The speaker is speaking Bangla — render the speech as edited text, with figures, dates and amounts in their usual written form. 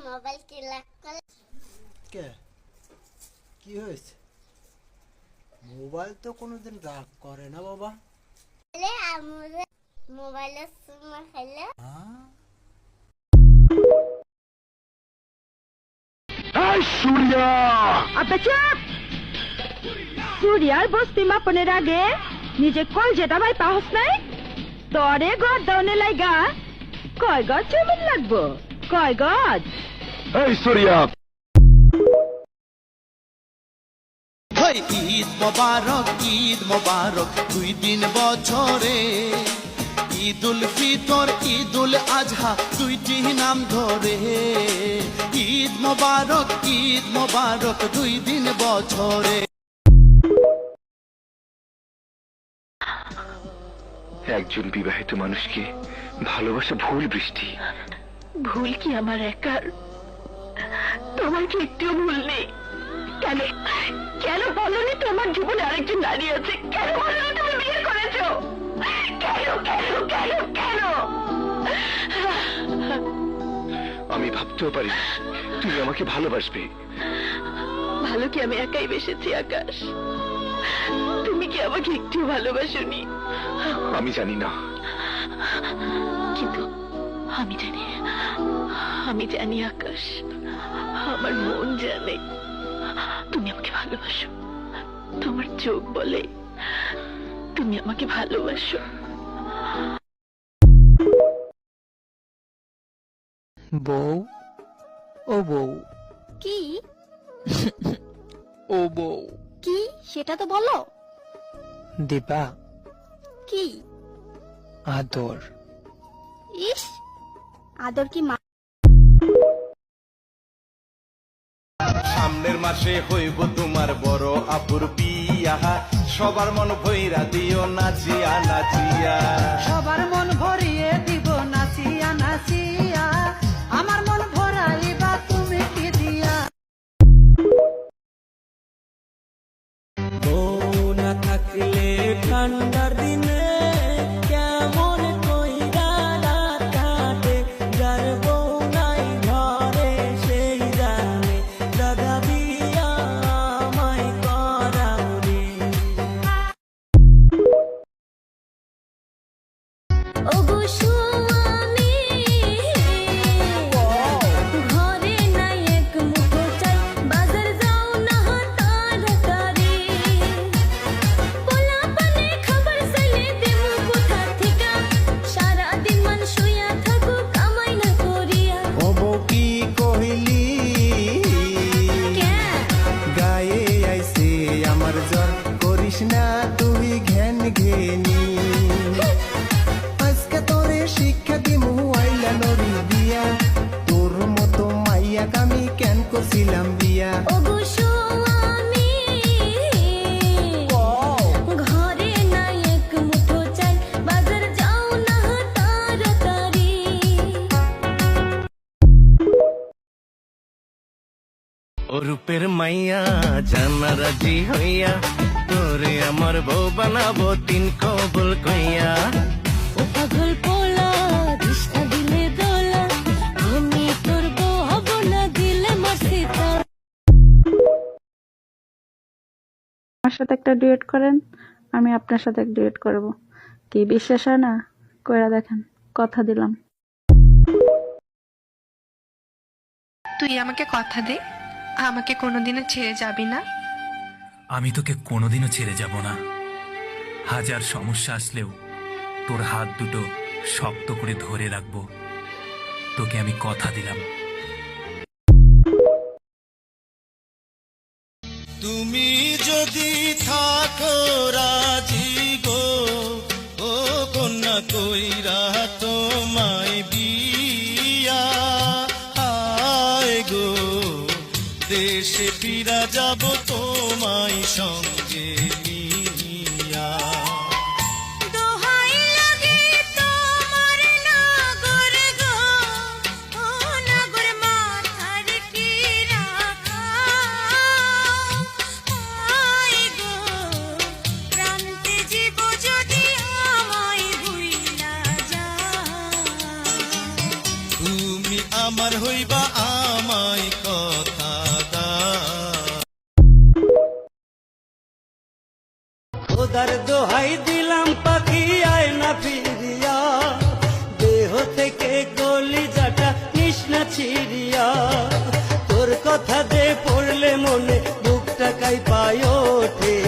মোবাইল কি লাগ করে কে কি হয়েছে? মোবাইল তো কোনোদিন রাগ করে না বাবা। আমরা মোবাইলের সময় খেলে सूर्या আবে চুপ! सूर्यार बस्ती मापনের আগে নিজে কল যেটা ভাই পাহস নাই তরে গদ দাউনে লাইগা কয় গজ জমিন লাগবো কয় গজ? এই सूर्या ঈদ মোবারক 2 দিন বছরে ঈদুল ফিতর ঈদুল আজহা দুইটি নাম ধরে ঈদ মোবারক 2 দিন বছরে। একজন বিবাহিত মানুষকে ভালোবাসা ভুল বৃষ্টি। ভুল কি আমার একার? তোমার কি একটু ভুল নেই? কেন কেন বলনি তোমার জীবনে আরেকজন নারী আছে? কেন বলনি তুমি বিয়ে করেছো? কেন কেন কেন কেন? আমি ভাবতেও পারি তুমি আমাকে ভালোবাসবে। ভালো কি আমি একাই বেসেছি আকাশ? তুমি কি আমাকে একটু ভালোবাসোনি? আমি জানি না, কিন্তু আমি জানি আকাশ, আমার মন জানে তুমি আমাকে ভালোবাসো। তোমার চোখ বলে তুমি আমাকে ভালোবাসো। বউ, ও বউ, কি? ও বউ, কি সেটা তো বলো। দীপা, কি? আদর। ইস, আদর কি সামনের মাসে হইব তোমার বড় আপুর বিয়া, সবার মন ভইরা দিও নাচিয়া নাচিয়া। সবার মন ভরিয়ে দিব নাচিয়া নাচিয়া, আমার মন ভরাইবা তুমি কি দিয়া? বউ না থাকলে ঠান্ডার দিনে কেমন কইরা রাত কাটে, যার বউ নাই ঘরে সেই জানে দাদা বিয়া আমায় করাও রে। ওগো স্বামী, ঘরে নাই এক মুঠো চাল, বাজার যাও না তাড়াতাড়ি। পোলা পানে খাবার চাইলে দেবো কোথা থেকে? সারাদিন মান শুইয়া থাকো কামাই না করিয়া। ও বউ কি কহিলি, গায়ে আইছে আমার জ্বর, করিস না তুই ঘ্যান ঘেনি। আজকে তোরে শিক্ষা দিমু আইলা নরি দিয়া, তোর মতো মাইয়া আমি কেন করছিলাম বিয়া। ওগো স্বামী, ঘরে নাই এক মুঠো চাল, বাজার যাও না তাড়াতাড়ি। ও রূপের মাইয়া জানা রাজি হইয়া, তোরে আমার বউ বানাবো 3 কবুল কইয়া। ও পাগল পোলা, দিশা দিলে দোলা, আমি তোর বউ হব না দিলে মারছি তার। আমার সাথে একটা ডুয়েট করেন, আমি আপনার সাথে একটা ডুয়েট করব। কি বিশ্বাস হয় না? কইরা দেখেন, কথা দিলাম। তুই আমাকে কথা দে, আমাকে কোনোদিনও ছেড়ে যাবি না। আমি তোকে কোনোদিনও ছেড়ে যাব না। হাজার সমস্যা আসলেও তোর হাত দুটো শক্ত করে ধরে রাখবো। তোকে আমি কথা দিলাম। তুমি যদি থাকো রাজি গো, ও কন্যা কইরা তোমায় বিয়া। হায় গো, দেশে ফিরা যাব তোমায় সঙ্গে নিয়া। দোহাই লাগে তোমার নাগর গো, ও নাগর মাথার কি রাখা। হায় গো, প্রান্তে জীব যদি আমায় ভুইলা যাও। তুমি আমার হইবা আমায় কথা খোদার দোহাই দিলাম পাখি আয় না ফিরিয়া, দেহ থেকে কলিজাটা কৃষ্ণা ছিড়িয়া, তোর কথা যে পড়লে মনে বুকটা কাঁপায় ওঠে।